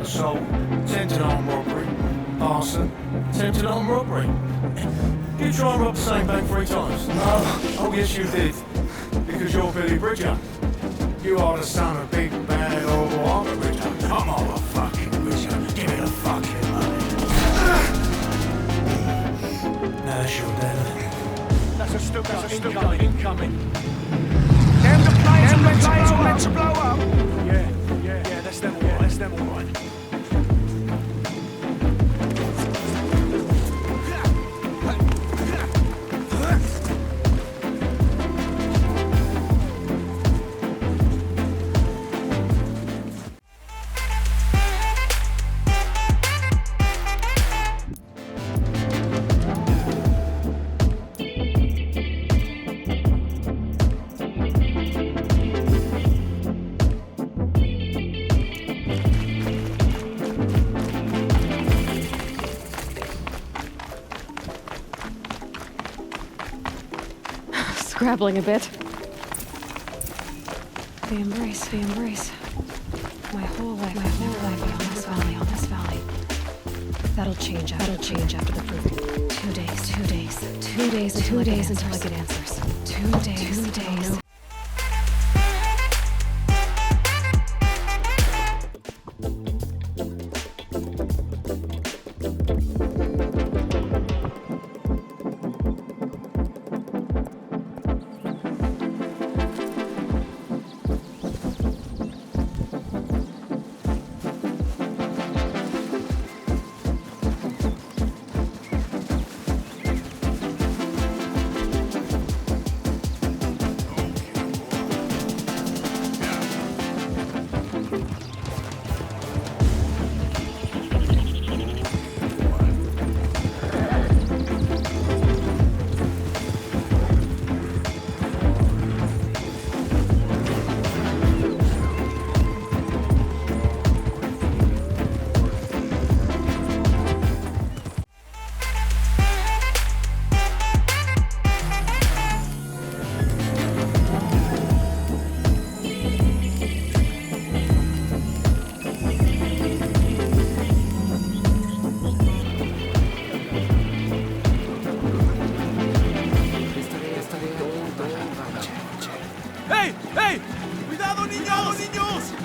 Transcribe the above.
Assault, attempted armed robbery, arson, attempted armed robbery. You try and rob the same bank 3 times? No. Oh yes you did. Because you're Billy Bridger. You are the son of big, bad, horrible Albert Bridger. I'm Albert fucking Bridger. Give me the fucking money. Now that's your dad. That's a Stuka incoming. Them the planes are meant to blow up. Yeah, that's them all right. Scrabbling a bit. The embrace. My whole life on this valley. That'll change after the proving. 2 days until I get answers. 2 days. ¡Hey! ¡Cuidado, niños!